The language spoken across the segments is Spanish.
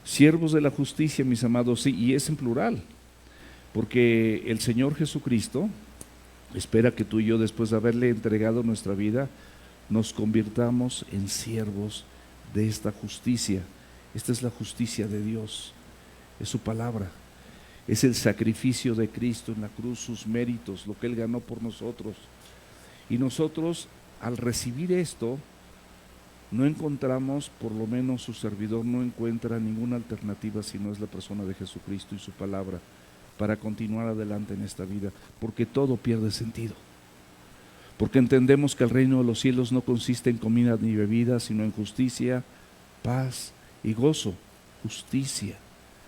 Siervos de la justicia, mis amados, sí, y es en plural, porque el Señor Jesucristo espera que tú y yo, después de haberle entregado nuestra vida, nos convirtamos en siervos de esta justicia. Esta es la justicia de Dios, es su palabra, es el sacrificio de Cristo en la cruz, sus méritos, lo que Él ganó por nosotros. Y nosotros, al recibir esto, no encontramos, por lo menos su servidor no encuentra ninguna alternativa si no es la persona de Jesucristo y su palabra para continuar adelante en esta vida, porque todo pierde sentido. Porque entendemos que el reino de los cielos no consiste en comida ni bebida, sino en justicia, paz y gozo. Justicia.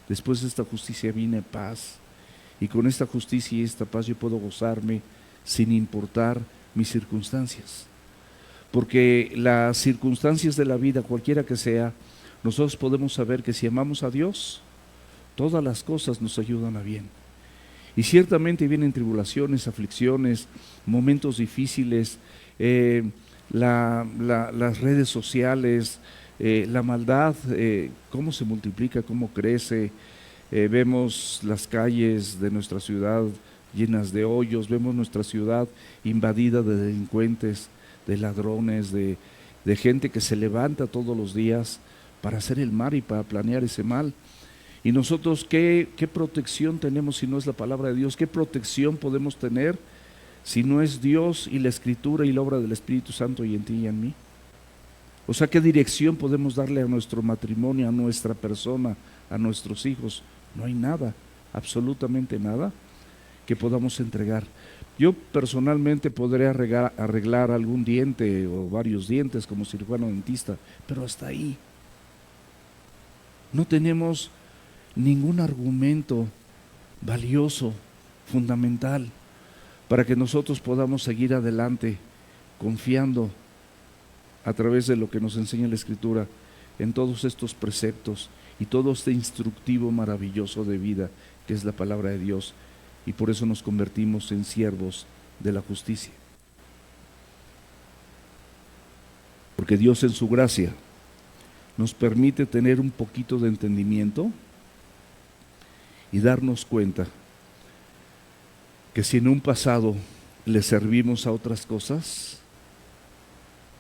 Después de esta justicia viene paz. Y con esta justicia y esta paz yo puedo gozarme sin importar mis circunstancias. Porque las circunstancias de la vida, cualquiera que sea, nosotros podemos saber que si amamos a Dios, todas las cosas nos ayudan a bien. Y ciertamente vienen tribulaciones, aflicciones, momentos difíciles, las redes sociales, la maldad, cómo se multiplica, cómo crece. Vemos las calles de nuestra ciudad llenas de hoyos, vemos nuestra ciudad invadida de delincuentes, de ladrones, de gente que se levanta todos los días para hacer el mal y para planear ese mal. Y nosotros, ¿qué protección tenemos si no es la palabra de Dios? ¿Qué protección podemos tener si no es Dios y la Escritura y la obra del Espíritu Santo y en ti y en mí? O sea, ¿qué dirección podemos darle a nuestro matrimonio, a nuestra persona, a nuestros hijos? No hay nada, absolutamente nada que podamos entregar. Yo personalmente podré arreglar algún diente o varios dientes como cirujano dentista, pero hasta ahí. No tenemos ningún argumento valioso, fundamental, para que nosotros podamos seguir adelante confiando a través de lo que nos enseña la Escritura en todos estos preceptos y todo este instructivo maravilloso de vida que es la palabra de Dios, y por eso nos convertimos en siervos de la justicia. Porque Dios en su gracia nos permite tener un poquito de entendimiento y darnos cuenta que si en un pasado le servimos a otras cosas,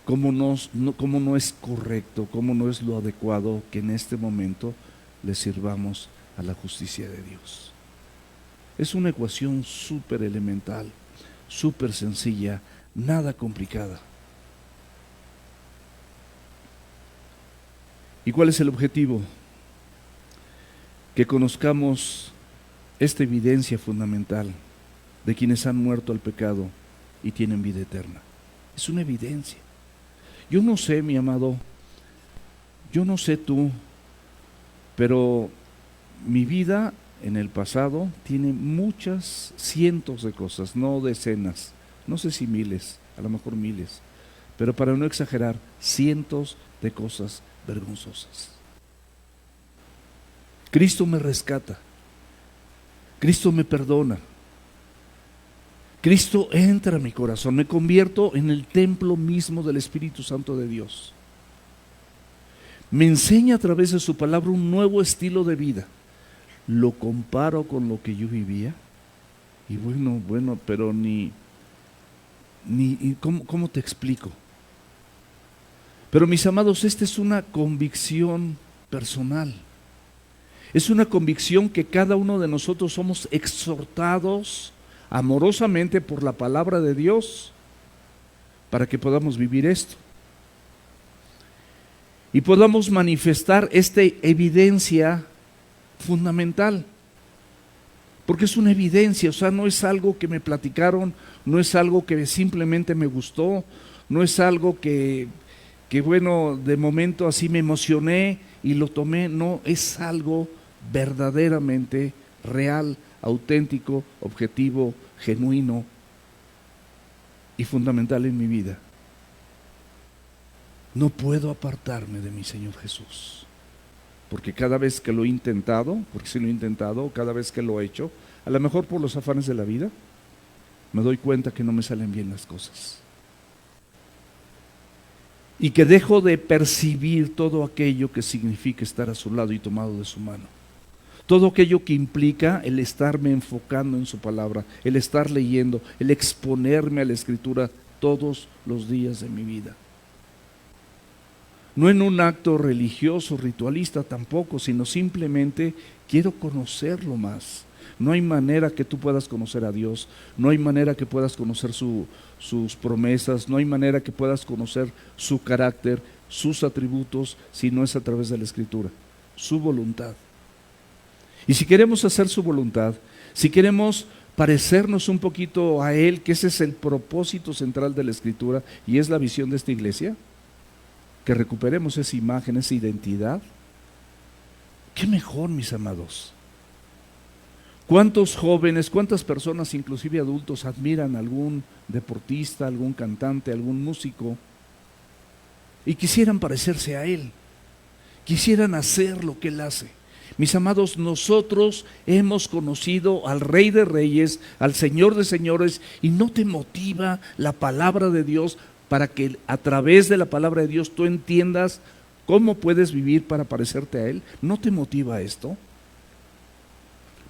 cómo no es correcto, cómo no es lo adecuado que en este momento le sirvamos a la justicia de Dios. Es una ecuación súper elemental, súper sencilla, nada complicada. ¿Y cuál es el objetivo? Que conozcamos esta evidencia fundamental de quienes han muerto al pecado y tienen vida eterna. Es una evidencia. Yo no sé, mi amado, yo no sé tú, pero mi vida en el pasado tiene muchas, cientos de cosas, no decenas, no sé si miles, a lo mejor miles, pero para no exagerar, cientos de cosas vergonzosas. Cristo me rescata, Cristo me perdona, Cristo entra a mi corazón, me convierto en el templo mismo del Espíritu Santo de Dios. Me enseña a través de su palabra un nuevo estilo de vida. Lo comparo con lo que yo vivía y bueno, pero ¿cómo te explico? Pero mis amados, esta es una convicción personal. Es una convicción que cada uno de nosotros somos exhortados amorosamente por la palabra de Dios para que podamos vivir esto y podamos manifestar esta evidencia fundamental, porque es una evidencia, o sea, no es algo que me platicaron, no es algo que simplemente me gustó, no es algo que bueno, de momento así me emocioné y lo tomé, no, es algo verdaderamente real, auténtico, objetivo, genuino y fundamental en mi vida. No puedo apartarme de mi Señor Jesús, porque cada vez que lo he intentado, porque sí lo he intentado, cada vez que lo he hecho, a lo mejor por los afanes de la vida, me doy cuenta que no me salen bien las cosas. y que dejo de percibir todo aquello que significa estar a su lado y tomado de su mano. Todo aquello que implica el estarme enfocando en su palabra, el estar leyendo, el exponerme a la Escritura todos los días de mi vida. No en un acto religioso, ritualista tampoco, sino simplemente quiero conocerlo más. No hay manera que tú puedas conocer a Dios, no hay manera que puedas conocer sus promesas, no hay manera que puedas conocer su carácter, sus atributos, si no es a través de la Escritura, su voluntad. Y si queremos hacer su voluntad, si queremos parecernos un poquito a Él, que ese es el propósito central de la Escritura y es la visión de esta iglesia, que recuperemos esa imagen, esa identidad, qué mejor, mis amados. ¿Cuántos jóvenes, cuántas personas, inclusive adultos, admiran a algún deportista, algún cantante, algún músico y quisieran parecerse a Él, quisieran hacer lo que Él hace? Mis amados, nosotros hemos conocido al Rey de Reyes, al Señor de Señores, y ¿no te motiva la palabra de Dios para que a través de la palabra de Dios tú entiendas cómo puedes vivir para parecerte a Él? ¿No te motiva esto?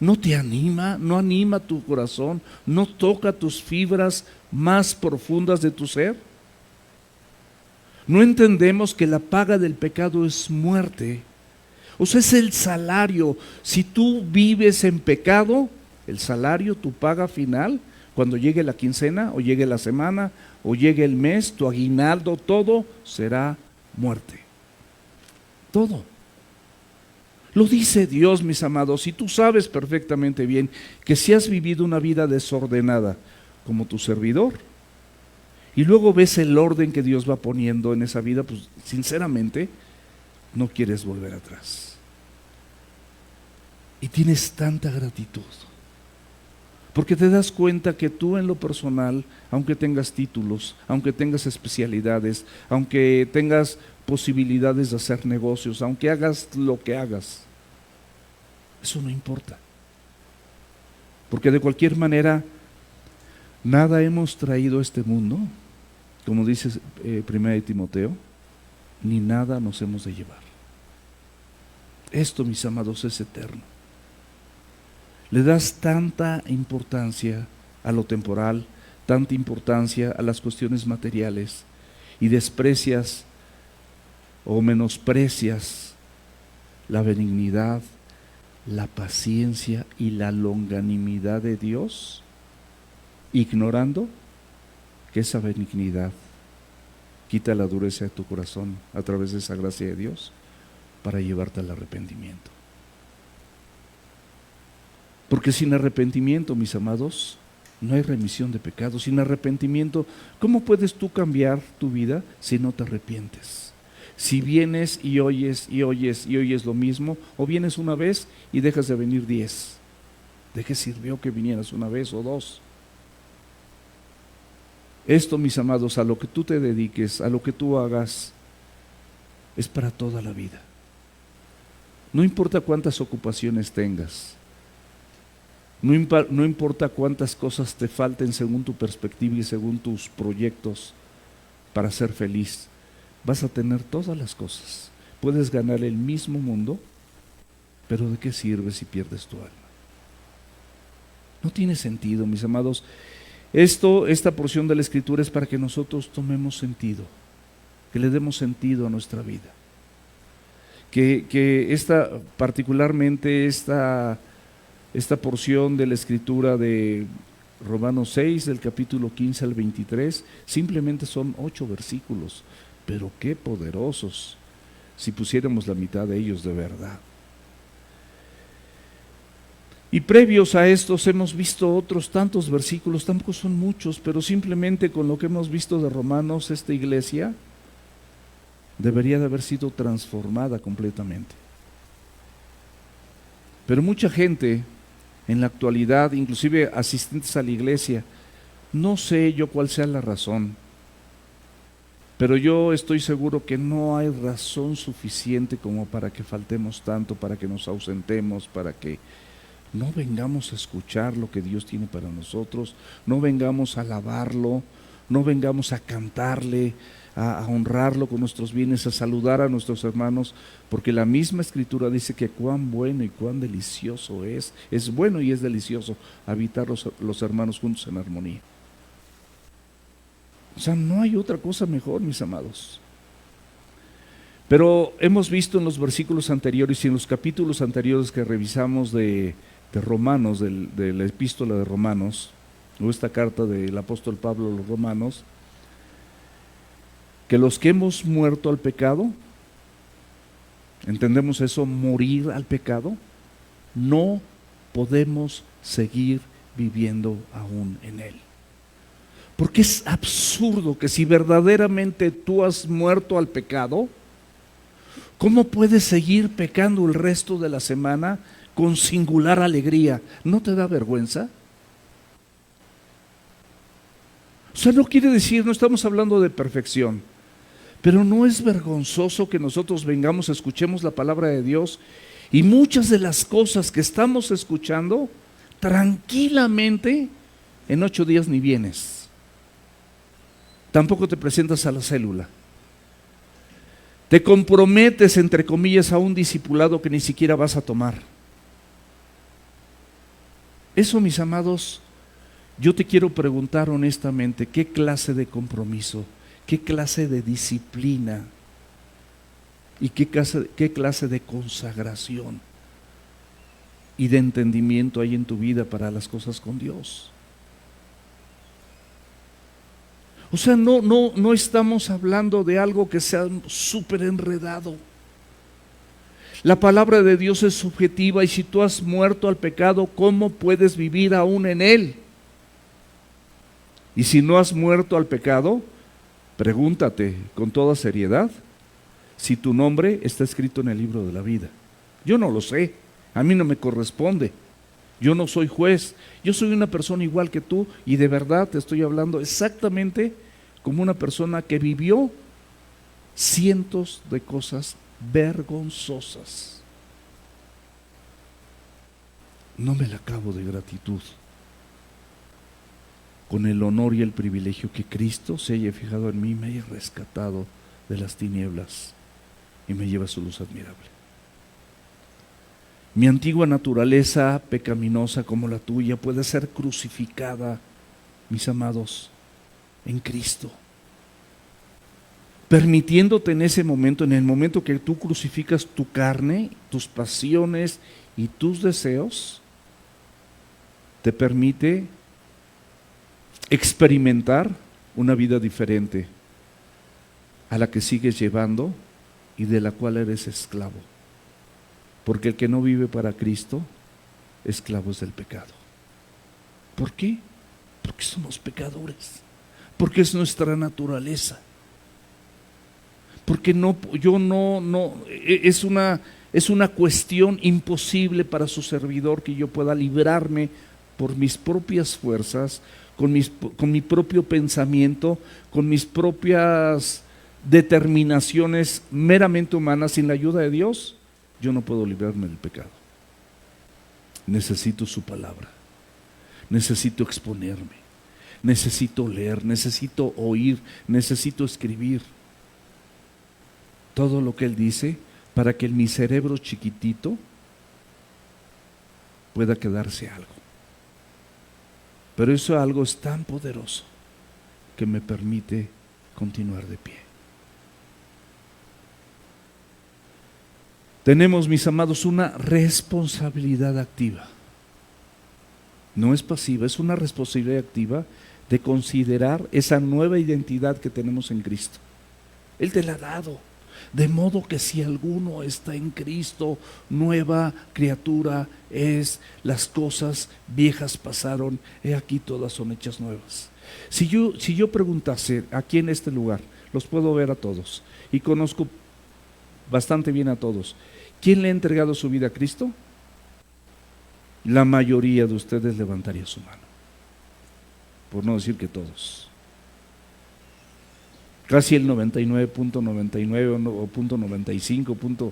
¿No te anima? ¿No anima tu corazón? ¿No toca tus fibras más profundas de tu ser? ¿No entendemos que la paga del pecado es muerte? O sea, es el salario. Si tú vives en pecado, el salario, tu paga final, cuando llegue la quincena, o llegue la semana, o llegue el mes, tu aguinaldo, todo será muerte. Todo. Lo dice Dios, mis amados, y tú sabes perfectamente bien que si has vivido una vida desordenada como tu servidor, y luego ves el orden que Dios va poniendo en esa vida, pues sinceramente no quieres volver atrás. Y tienes tanta gratitud, porque te das cuenta que tú en lo personal, aunque tengas títulos, aunque tengas especialidades, aunque tengas posibilidades de hacer negocios, aunque hagas lo que hagas, eso no importa. Porque de cualquier manera, nada hemos traído a este mundo, como dice 1 Timoteo, ni nada nos hemos de llevar. Esto, mis amados, es eterno. Le das tanta importancia a lo temporal, tanta importancia a las cuestiones materiales, y desprecias o menosprecias la benignidad, la paciencia y la longanimidad de Dios, ignorando que esa benignidad quita la dureza de tu corazón a través de esa gracia de Dios para llevarte al arrepentimiento. Porque sin arrepentimiento, mis amados, no hay remisión de pecados. Sin arrepentimiento, ¿cómo puedes tú cambiar tu vida si no te arrepientes? Si vienes y oyes y oyes y oyes lo mismo, o vienes una vez y dejas de venir 10, ¿de qué sirvió que vinieras una vez o dos? Esto, mis amados, a lo que tú te dediques, a lo que tú hagas, es para toda la vida. No importa cuántas ocupaciones tengas, no importa cuántas cosas te falten según tu perspectiva y según tus proyectos para ser feliz, vas a tener todas las cosas. Puedes ganar el mismo mundo, pero ¿de qué sirve si pierdes tu alma? No tiene sentido, mis amados. Esta porción de la Escritura es para que nosotros tomemos sentido, que le demos sentido a nuestra vida. Que particularmente esta porción de la Escritura de Romanos 6, del capítulo 15 al 23, simplemente son 8 versículos, pero qué poderosos si pusiéramos la mitad de ellos de verdad. Y previos a estos hemos visto otros tantos versículos, tampoco son muchos, pero simplemente con lo que hemos visto de Romanos, esta iglesia debería de haber sido transformada completamente. Pero mucha gente en la actualidad, inclusive asistentes a la iglesia, no sé yo cuál sea la razón, pero yo estoy seguro que no hay razón suficiente como para que faltemos tanto, para que nos ausentemos, para que no vengamos a escuchar lo que Dios tiene para nosotros, no vengamos a alabarlo, no vengamos a cantarle, a honrarlo con nuestros bienes, a saludar a nuestros hermanos, porque la misma Escritura dice que cuán bueno y cuán delicioso es bueno y es delicioso habitar los hermanos juntos en armonía. O sea, no hay otra cosa mejor, mis amados. Pero hemos visto en los versículos anteriores y en los capítulos anteriores que revisamos de Romanos, de la epístola de Romanos, o esta carta del apóstol Pablo a los romanos, que los que hemos muerto al pecado, ¿entendemos eso? Morir al pecado, no podemos seguir viviendo aún en él. Porque es absurdo que si verdaderamente tú has muerto al pecado, ¿cómo puedes seguir pecando el resto de la semana con singular alegría? ¿No te da vergüenza? O sea, no quiere decir, no estamos hablando de perfección, pero no es vergonzoso que nosotros vengamos, escuchemos la palabra de Dios y muchas de las cosas que estamos escuchando, tranquilamente, en 8 días ni vienes. Tampoco te presentas a la célula. Te comprometes, entre comillas, a un discipulado que ni siquiera vas a tomar. Eso, mis amados, yo te quiero preguntar honestamente, ¿qué clase de compromiso, qué clase de disciplina y qué clase de consagración y de entendimiento hay en tu vida para las cosas con Dios? O sea, no estamos hablando de algo que sea súper enredado. La palabra de Dios es subjetiva y si tú has muerto al pecado, ¿cómo puedes vivir aún en él? Y si no has muerto al pecado, pregúntate con toda seriedad si tu nombre está escrito en el libro de la vida. Yo no lo sé, a mí no me corresponde. Yo no soy juez, yo soy una persona igual que tú y de verdad te estoy hablando exactamente como una persona que vivió cientos de cosas vergonzosas. No me la acabo de gratitud con el honor y el privilegio que Cristo se haya fijado en mí, me haya rescatado de las tinieblas y me lleva a su luz admirable. Mi antigua naturaleza pecaminosa como la tuya puede ser crucificada, mis amados, en Cristo. Permitiéndote en ese momento, en el momento que tú crucificas tu carne, tus pasiones y tus deseos, te permite experimentar una vida diferente a la que sigues llevando y de la cual eres esclavo. Porque el que no vive para Cristo, esclavo es del pecado. ¿Por qué? Porque somos pecadores. Porque es nuestra naturaleza. Porque es una cuestión imposible para su servidor que yo pueda librarme por mis propias fuerzas, con mi propio pensamiento, con mis propias determinaciones meramente humanas, sin la ayuda de Dios. Yo no puedo librarme del pecado. Necesito su palabra. Necesito exponerme. Necesito leer. Necesito oír. Necesito escribir. Todo lo que Él dice para que en mi cerebro chiquitito pueda quedarse algo. Pero eso algo es tan poderoso que me permite continuar de pie. Tenemos, mis amados, una responsabilidad activa. No es pasiva, es una responsabilidad activa de considerar esa nueva identidad que tenemos en Cristo. Él te la ha dado. De modo que si alguno está en Cristo, nueva criatura es, las cosas viejas pasaron, he aquí todas son hechas nuevas. Si yo preguntase aquí en este lugar, los puedo ver a todos y conozco bastante bien a todos, ¿quién le ha entregado su vida a Cristo? La mayoría de ustedes levantaría su mano, por no decir que todos. Casi el 99.99 o .95,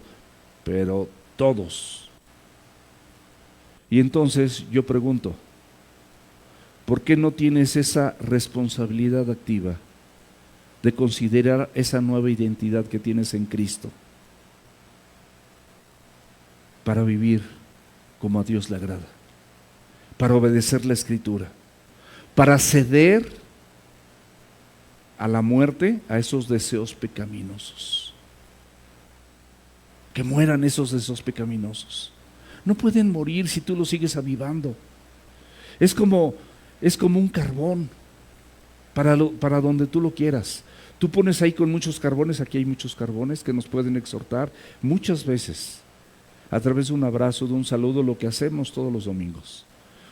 pero todos. Y entonces yo pregunto, ¿por qué no tienes esa responsabilidad activa de considerar esa nueva identidad que tienes en Cristo para vivir como a Dios le agrada, para obedecer la Escritura, para ceder a la muerte a esos deseos pecaminosos? Que mueran esos deseos pecaminosos. No pueden morir si tú los sigues avivando. Es como un carbón para donde tú lo quieras. Tú pones ahí con muchos carbones, aquí hay muchos carbones que nos pueden exhortar muchas veces a través de un abrazo, de un saludo, lo que hacemos todos los domingos.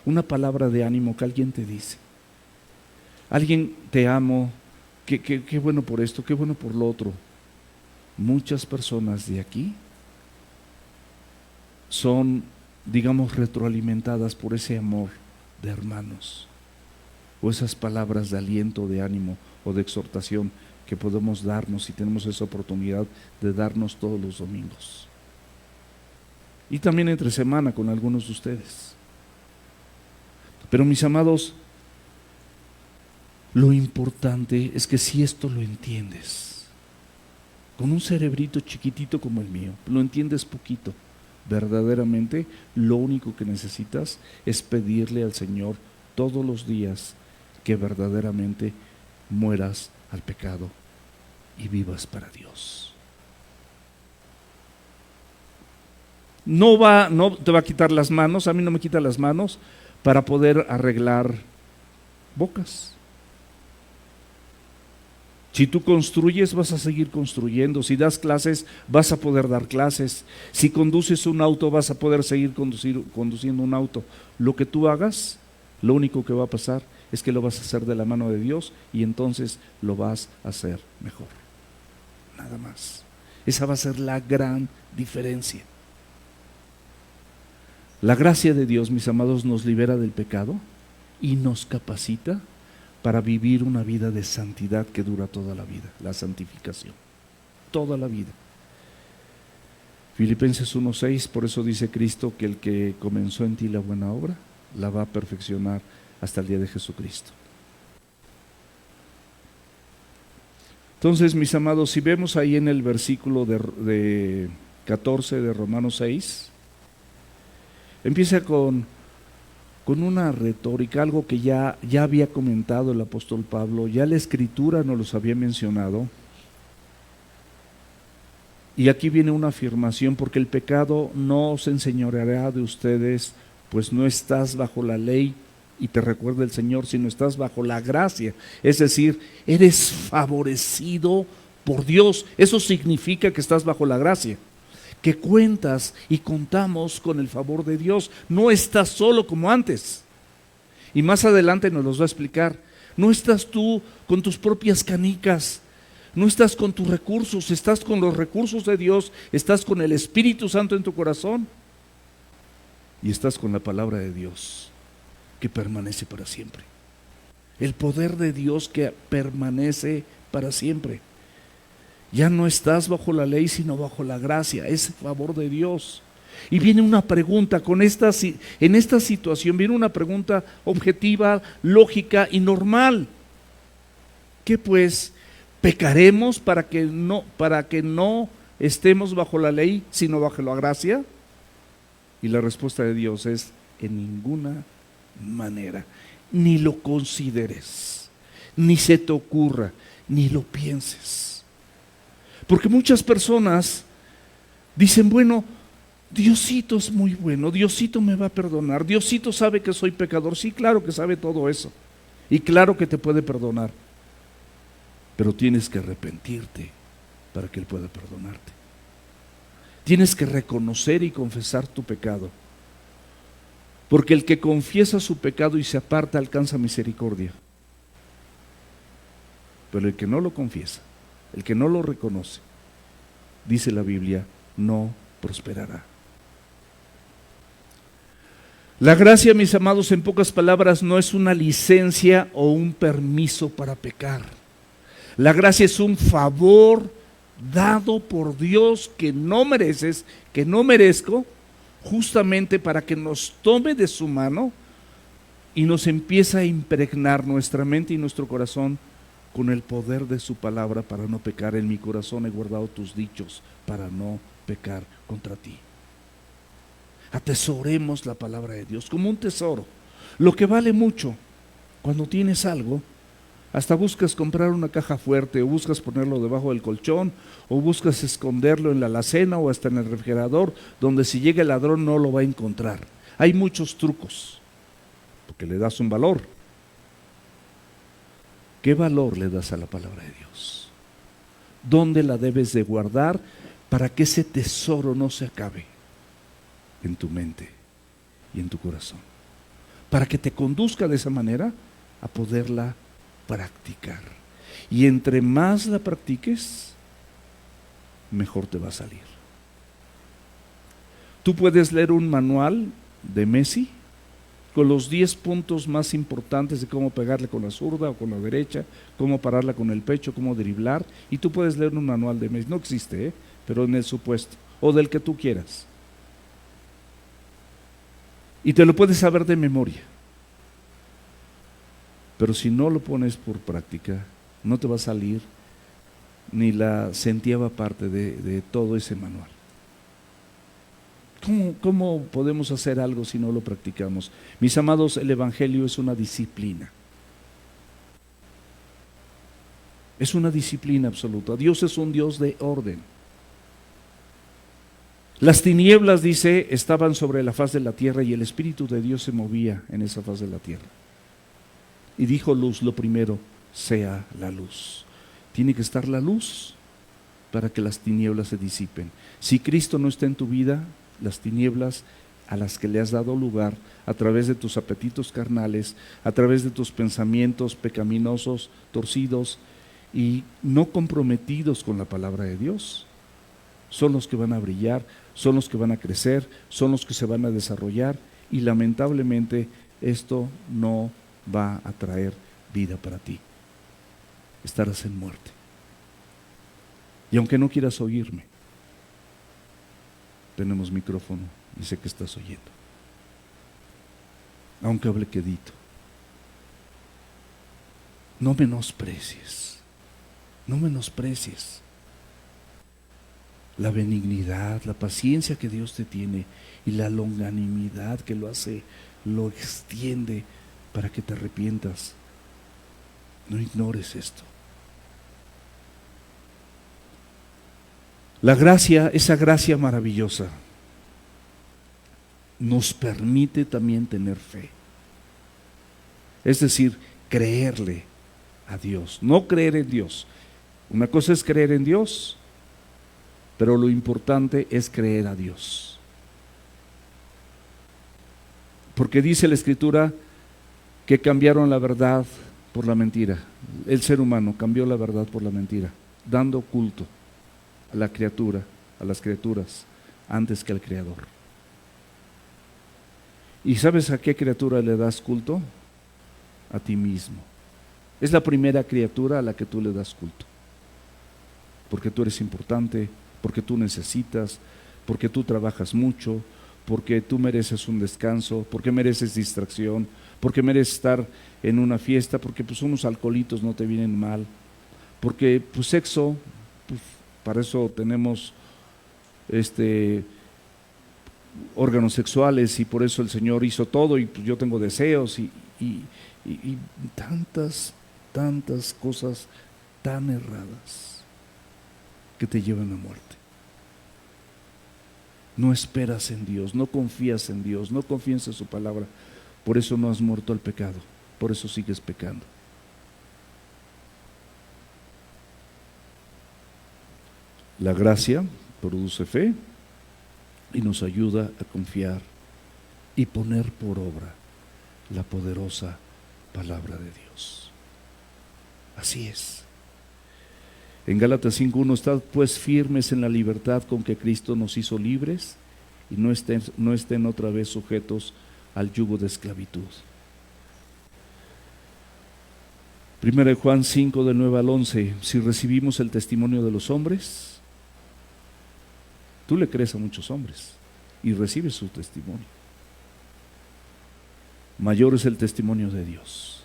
Una palabra de ánimo que alguien te dice. Alguien, te amo, qué bueno por esto, qué bueno por lo otro. Muchas personas de aquí son, digamos, retroalimentadas por ese amor de hermanos, o esas palabras de aliento, de ánimo o de exhortación que podemos darnos, y tenemos esa oportunidad de darnos todos los domingos, y también entre semana con algunos de ustedes. Pero mis amados, lo importante es que si esto lo entiendes, con un cerebrito chiquitito como el mío, lo entiendes poquito, verdaderamente lo único que necesitas es pedirle al Señor todos los días que verdaderamente mueras al pecado y vivas para Dios. No te va a quitar las manos, a mí no me quita las manos para poder arreglar bocas. Si tú construyes, vas a seguir construyendo. Si das clases, vas a poder dar clases. Si conduces un auto, vas a poder seguir conduciendo un auto. Lo que tú hagas, lo único que va a pasar es que lo vas a hacer de la mano de Dios, y entonces lo vas a hacer mejor. Nada más. Esa va a ser la gran diferencia. La gracia de Dios, mis amados, nos libera del pecado y nos capacita para vivir una vida de santidad que dura toda la vida, la santificación, toda la vida. Filipenses 1:6, por eso dice Cristo que el que comenzó en ti la buena obra, la va a perfeccionar hasta el día de Jesucristo. Entonces, mis amados, si vemos ahí en el versículo de 14 de Romanos 6, empieza con una retórica, algo que ya había comentado el apóstol Pablo, ya la Escritura nos los había mencionado. Y aquí viene una afirmación: porque el pecado no se enseñoreará de ustedes, pues no estás bajo la ley, y te recuerda el Señor, sino estás bajo la gracia. Es decir, eres favorecido por Dios. Eso significa que estás bajo la gracia, que cuentas y contamos con el favor de Dios. No estás solo como antes. Y más adelante nos los va a explicar. No estás tú con tus propias canicas, no estás con tus recursos, estás con los recursos de Dios, estás con el Espíritu Santo en tu corazón, y estás con la palabra de Dios que permanece para siempre. El poder de Dios que permanece para siempre. Ya no estás bajo la ley, sino bajo la gracia, ese favor de Dios. Y viene una pregunta, en esta situación viene una pregunta objetiva, lógica y normal. ¿Qué pues? ¿Pecaremos para que no estemos bajo la ley, sino bajo la gracia? Y la respuesta de Dios es: en ninguna manera. Ni lo consideres, ni se te ocurra, ni lo pienses. Porque muchas personas dicen: bueno, Diosito es muy bueno, Diosito me va a perdonar, Diosito sabe que soy pecador. Sí, claro que sabe todo eso, y claro que te puede perdonar, pero tienes que arrepentirte para que Él pueda perdonarte. Tienes que reconocer y confesar tu pecado, porque el que confiesa su pecado y se aparta alcanza misericordia, pero el que no lo confiesa, el que no lo reconoce, dice la Biblia, no prosperará. La gracia, mis amados, en pocas palabras, no es una licencia o un permiso para pecar. La gracia es un favor dado por Dios que no mereces, que no merezco, justamente para que nos tome de su mano y nos empieza a impregnar nuestra mente y nuestro corazón con el poder de su palabra para no pecar. En mi corazón he guardado tus dichos para no pecar contra ti. Atesoremos la palabra de Dios como un tesoro, lo que vale mucho. Cuando tienes algo, hasta buscas comprar una caja fuerte, o buscas ponerlo debajo del colchón, o buscas esconderlo en la alacena o hasta en el refrigerador, donde si llega el ladrón no lo va a encontrar. Hay muchos trucos, porque le das un valor. ¿Qué valor le das a la palabra de Dios? ¿Dónde la debes de guardar para que ese tesoro no se acabe en tu mente y en tu corazón? Para que te conduzca de esa manera a poderla practicar. Y entre más la practiques, mejor te va a salir. Tú puedes leer un manual de Messi con los 10 puntos más importantes de cómo pegarle con la zurda o con la derecha, cómo pararla con el pecho, cómo driblar, y tú puedes leer un manual de Messi. No existe, pero en el supuesto, o del que tú quieras. Y te lo puedes saber de memoria. Pero si no lo pones por práctica, no te va a salir ni la centava parte de todo ese manual. ¿Cómo podemos hacer algo si no lo practicamos? Mis amados, el Evangelio es una disciplina. Es una disciplina absoluta. Dios es un Dios de orden. Las tinieblas, dice, estaban sobre la faz de la tierra y el Espíritu de Dios se movía en esa faz de la tierra. Y dijo luz, lo primero, sea la luz. Tiene que estar la luz para que las tinieblas se disipen. Si Cristo no está en tu vida, las tinieblas a las que le has dado lugar a través de tus apetitos carnales, a través de tus pensamientos pecaminosos, torcidos y no comprometidos con la palabra de Dios, son los que van a brillar, son los que van a crecer, son los que se van a desarrollar, y lamentablemente esto no va a traer vida para ti. Estarás en muerte. Y aunque no quieras oírme, tenemos micrófono y sé que estás oyendo. Aunque hable quedito, no menosprecies, no menosprecies la benignidad, la paciencia que Dios te tiene y la longanimidad que lo hace, lo extiende para que te arrepientas. No ignores esto. La gracia, esa gracia maravillosa, nos permite también tener fe. Es decir, creerle a Dios, no creer en Dios. Una cosa es creer en Dios, pero lo importante es creer a Dios. Porque dice la Escritura que cambiaron la verdad por la mentira. El ser humano cambió la verdad por la mentira, dando culto a la criatura, a las criaturas, antes que al Creador. ¿Y sabes a qué criatura le das culto? A ti mismo. Es la primera criatura a la que tú le das culto. Porque tú eres importante, porque tú necesitas, porque tú trabajas mucho, porque tú mereces un descanso, porque mereces distracción, porque mereces estar en una fiesta, porque pues unos alcoholitos no te vienen mal, porque pues sexo, pues para eso tenemos órganos sexuales y por eso el Señor hizo todo y pues yo tengo deseos y tantas cosas tan erradas que te llevan a muerte. No esperas en Dios, no confías en Dios, no confías en su palabra. Por eso no has muerto al pecado, por eso sigues pecando. La gracia produce fe y nos ayuda a confiar y poner por obra la poderosa palabra de Dios. Así es. En Gálatas 5:1, estad pues firmes en la libertad con que Cristo nos hizo libres y no estén otra vez sujetos al yugo de esclavitud. 1 Juan 5, del 9 al 11, si recibimos el testimonio de los hombres, tú le crees a muchos hombres y recibes su testimonio. mayor es el testimonio de Dios.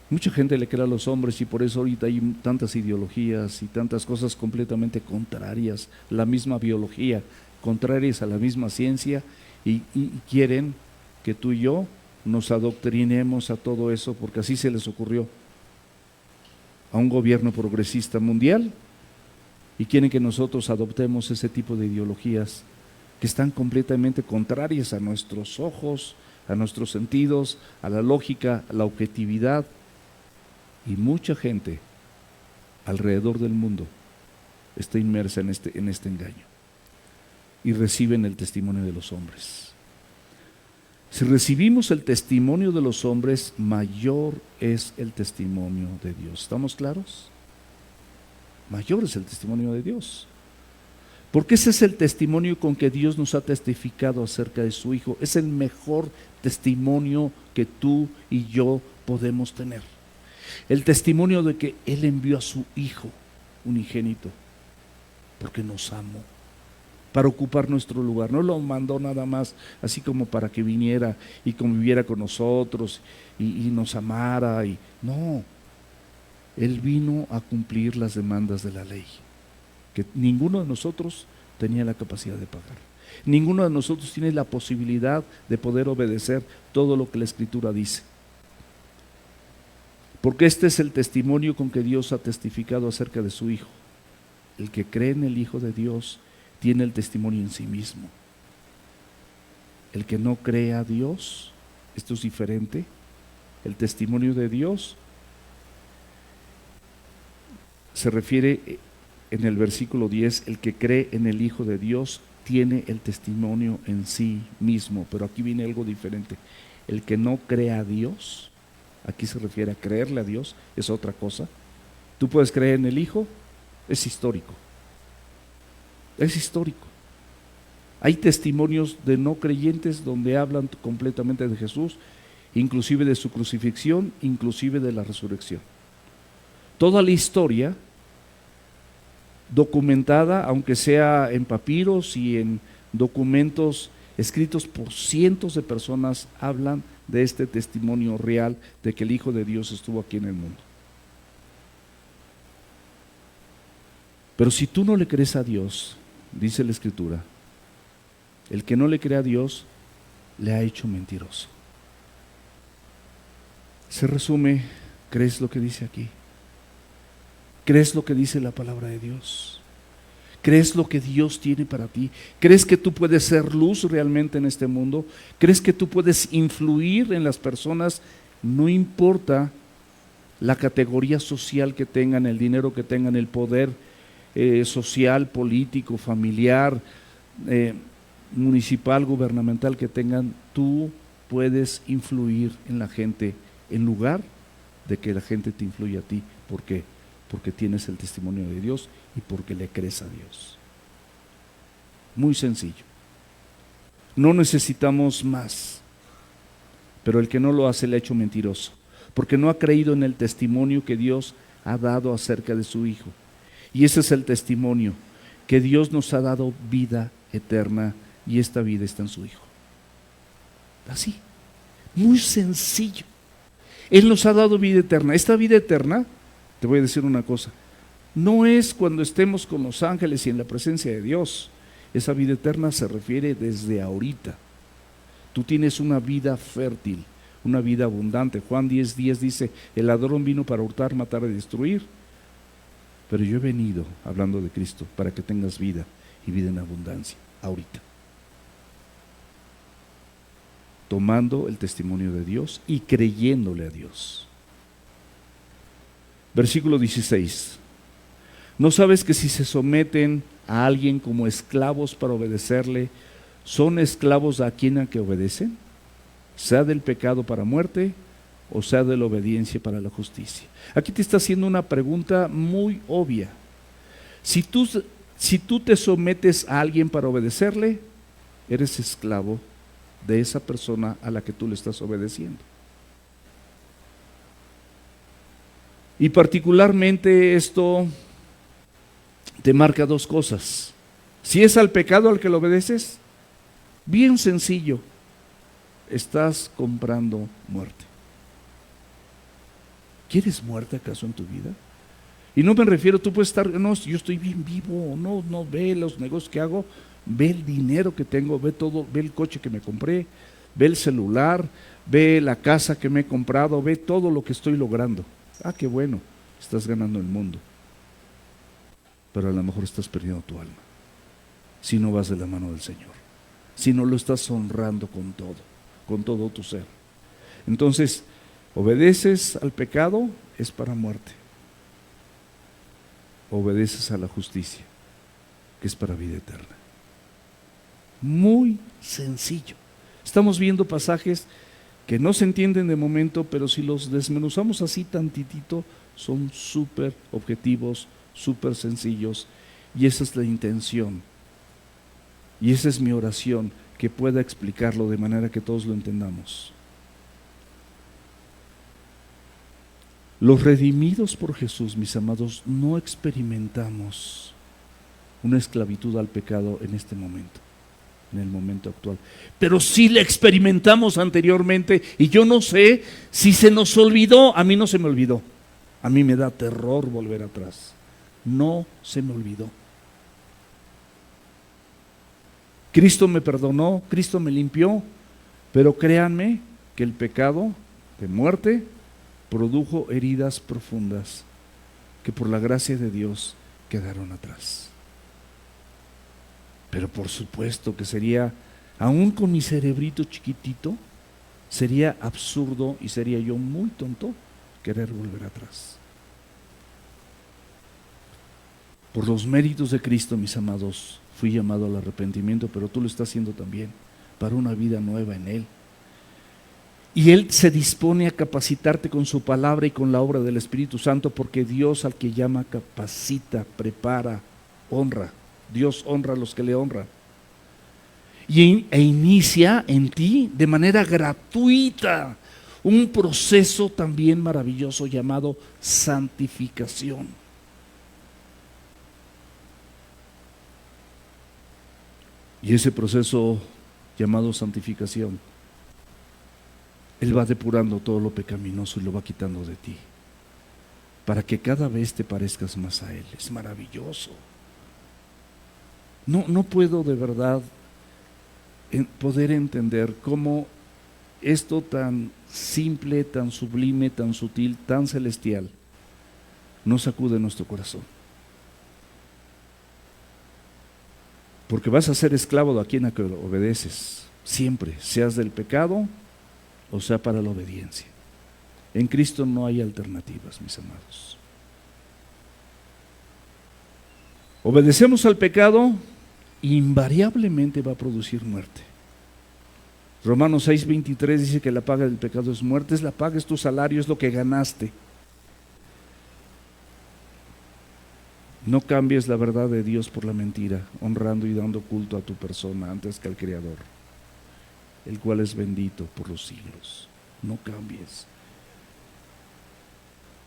Mucha gente le cree a los hombres y por eso ahorita hay tantas ideologías y tantas cosas completamente contrarias, la misma biología, contrarias a la misma ciencia, y quieren que tú y yo nos adoctrinemos a todo eso porque así se les ocurrió a un gobierno progresista mundial, y quieren que nosotros adoptemos ese tipo de ideologías que están completamente contrarias a nuestros ojos, a nuestros sentidos, a la lógica, a la objetividad. Y mucha gente alrededor del mundo está inmersa en este engaño y reciben el testimonio de los hombres. Si recibimos el testimonio de los hombres, mayor es el testimonio de Dios. ¿Estamos claros? Mayor es el testimonio de Dios. Porque ese es el testimonio con que Dios nos ha testificado acerca de su Hijo. Es el mejor testimonio que tú y yo podemos tener. El testimonio de que Él envió a su Hijo unigénito porque nos amó, para ocupar nuestro lugar. No lo mandó nada más así como para que viniera y conviviera con nosotros y nos amara. No, Él vino a cumplir las demandas de la ley, que ninguno de nosotros tenía la capacidad de pagar. Ninguno de nosotros tiene la posibilidad de poder obedecer todo lo que la Escritura dice. Porque este es el testimonio con que Dios ha testificado acerca de su Hijo. El que cree en el Hijo de Dios tiene el testimonio en sí mismo. El que no cree a Dios, esto es diferente. El testimonio de Dios se refiere en el versículo 10, el que cree en el Hijo de Dios tiene el testimonio en sí mismo. Pero aquí viene algo diferente. El que no cree a Dios, aquí se refiere a creerle a Dios, es otra cosa. Tú puedes creer en el Hijo, es histórico. Es histórico. Hay testimonios de no creyentes donde hablan completamente de Jesús, inclusive de su crucifixión, inclusive de la resurrección. Toda la historia documentada, aunque sea en papiros y en documentos escritos por cientos de personas, hablan de este testimonio real de que el Hijo de Dios estuvo aquí en el mundo. Pero si tú no le crees a Dios, dice la Escritura, el que no le cree a Dios le ha hecho mentiroso. Se resume, ¿crees lo que dice aquí? ¿Crees lo que dice la palabra de Dios? ¿Crees lo que Dios tiene para ti? ¿Crees que tú puedes ser luz realmente en este mundo? ¿Crees que tú puedes influir en las personas? No importa la categoría social que tengan, el dinero que tengan, el poder social, político, familiar, municipal, gubernamental que tengan, tú puedes influir en la gente en lugar de que la gente te influya a ti. ¿Por qué? Porque tienes el testimonio de Dios y porque le crees a Dios. Muy sencillo. No necesitamos más. Pero el que no lo hace le ha hecho mentiroso, porque no ha creído en el testimonio que Dios ha dado acerca de su Hijo. Y ese es el testimonio, que Dios nos ha dado vida eterna y esta vida está en su Hijo. Así, muy sencillo. Él nos ha dado vida eterna. Esta vida eterna, te voy a decir una cosa, no es cuando estemos con los ángeles y en la presencia de Dios. Esa vida eterna se refiere desde ahorita. Tú tienes una vida fértil, una vida abundante. Juan 10:10 dice, el ladrón vino para hurtar, matar y destruir, pero yo he venido, hablando de Cristo, para que tengas vida y vida en abundancia, ahorita. Tomando el testimonio de Dios y creyéndole a Dios. Versículo 16. ¿No sabes que si se someten a alguien como esclavos para obedecerle, son esclavos a quien a que obedecen? Sea del pecado para muerte o sea de la obediencia para la justicia. Aquí te está haciendo una pregunta muy obvia. Si tú te sometes a alguien para obedecerle, eres esclavo de esa persona a la que tú le estás obedeciendo. Y particularmente esto te marca dos cosas. Si es al pecado al que le obedeces, bien sencillo, estás comprando muerte. ¿Quieres muerte acaso en tu vida? Y no me refiero, tú puedes estar, no, yo estoy bien vivo, no, ve los negocios que hago, ve el dinero que tengo, ve todo, ve el coche que me compré, ve el celular, ve la casa que me he comprado, ve todo lo que estoy logrando. Ah, qué bueno, estás ganando el mundo. Pero a lo mejor estás perdiendo tu alma, si no vas de la mano del Señor, si no lo estás honrando con todo tu ser. Entonces, obedeces al pecado, es para muerte. Obedeces a la justicia, que es para vida eterna. Muy sencillo. Estamos viendo pasajes que no se entienden de momento, pero si los desmenuzamos así tantitito, son súper objetivos, súper sencillos, y esa es la intención. Y esa es mi oración, que pueda explicarlo de manera que todos lo entendamos. Los redimidos por Jesús, mis amados, no experimentamos una esclavitud al pecado en este momento, en el momento actual, pero sí la experimentamos anteriormente, y yo no sé si se nos olvidó. A mí no se me olvidó, a mí me da terror volver atrás, no se me olvidó. Cristo me perdonó, Cristo me limpió, pero créanme que el pecado de muerte produjo heridas profundas que por la gracia de Dios quedaron atrás. Pero por supuesto que sería, aún con mi cerebrito chiquitito, sería absurdo y sería yo muy tonto querer volver atrás. Por los méritos de Cristo, mis amados, fui llamado al arrepentimiento, pero tú lo estás haciendo también, para una vida nueva en Él. Y Él se dispone a capacitarte con su palabra y con la obra del Espíritu Santo, porque Dios al que llama capacita, prepara, honra. Dios honra a los que le honran. E inicia en ti de manera gratuita un proceso también maravilloso llamado santificación. Y ese proceso llamado santificación, Él va depurando todo lo pecaminoso y lo va quitando de ti, para que cada vez te parezcas más a Él. Es maravilloso. No puedo de verdad poder entender cómo esto tan simple, tan sublime, tan sutil, tan celestial, no sacude nuestro corazón. Porque vas a ser esclavo de a quien obedeces, siempre, seas del pecado o sea para la obediencia. En Cristo no hay alternativas, mis amados. Obedecemos al pecado, invariablemente va a producir muerte. Romanos 6:23 dice que la paga del pecado es muerte. Es la paga, es tu salario, es lo que ganaste. No cambies la verdad de Dios por la mentira, honrando y dando culto a tu persona antes que al Creador, el cual es bendito por los siglos. No cambies.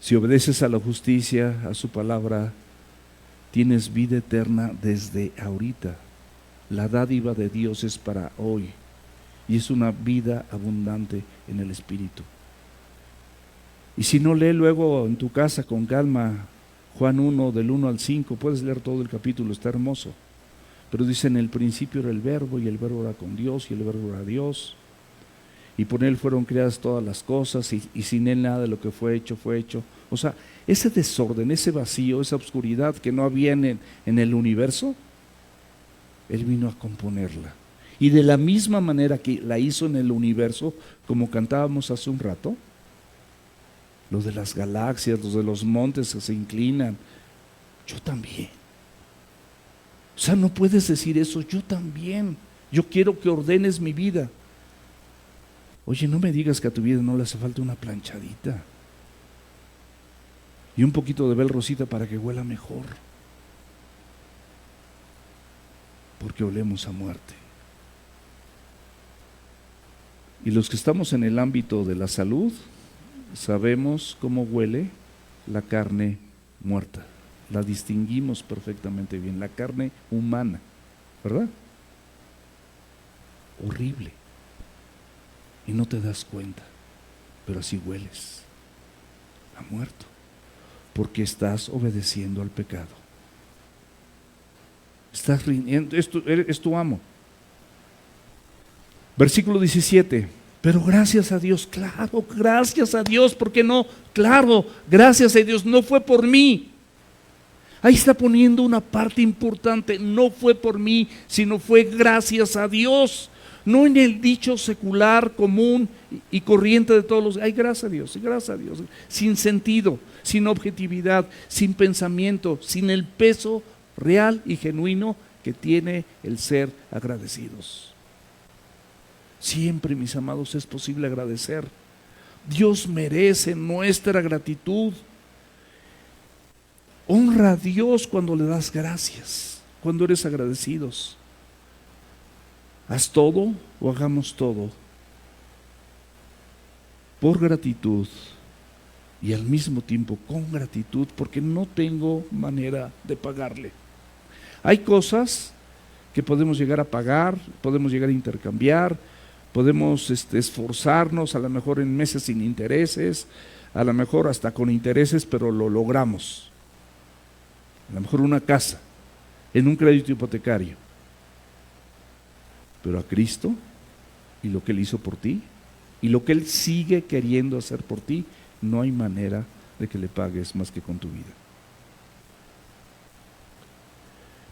Si obedeces a la justicia, a su palabra, tienes vida eterna desde ahorita. La dádiva de Dios es para hoy, y es una vida abundante en el Espíritu. Y si no, lee luego en tu casa con calma Juan 1, del 1 al 5, puedes leer todo el capítulo, está hermoso. Pero dice: en el principio era el Verbo, y el Verbo era con Dios, y el Verbo era Dios. Y por Él fueron creadas todas las cosas, y sin Él nada de lo que fue hecho, fue hecho. O sea, ese desorden, ese vacío, esa obscuridad que no había en el universo, Él vino a componerla. Y de la misma manera que la hizo en el universo, como cantábamos hace un rato, lo de las galaxias, los de los montes que se inclinan, yo también. O sea, no puedes decir eso, yo también. Yo quiero que ordenes mi vida. Oye, no me digas que a tu vida no le hace falta una planchadita y un poquito de Bel Rosita para que huela mejor, porque olemos a muerte. Y los que estamos en el ámbito de la salud, sabemos cómo huele la carne muerta, la distinguimos perfectamente bien, la carne humana, ¿verdad? Horrible. y no te das cuenta, pero así hueles a muerto, porque estás obedeciendo al pecado. Estás rindiendo, es tu amo. Versículo 17. Pero gracias a Dios, claro, gracias a Dios, ¿por qué no? Claro, gracias a Dios, no fue por mí. Ahí está poniendo una parte importante, no fue por mí, sino fue gracias a Dios. No en el dicho secular, común y corriente de todos los. Ay, gracias a Dios, sin sentido, sin objetividad, sin pensamiento, sin el peso real y genuino que tiene el ser agradecidos. Siempre, mis amados, es posible agradecer. Dios merece nuestra gratitud. Honra a Dios cuando le das gracias, cuando eres agradecidos. Haz todo o hagamos todo por gratitud y al mismo tiempo con gratitud, porque no tengo manera de pagarle. Hay cosas que podemos llegar a pagar, podemos llegar a intercambiar, podemos esforzarnos, a lo mejor en meses sin intereses, a lo mejor hasta con intereses, pero lo logramos. A lo mejor una casa, en un crédito hipotecario. Pero a Cristo y lo que Él hizo por ti y lo que Él sigue queriendo hacer por ti, no hay manera de que le pagues más que con tu vida.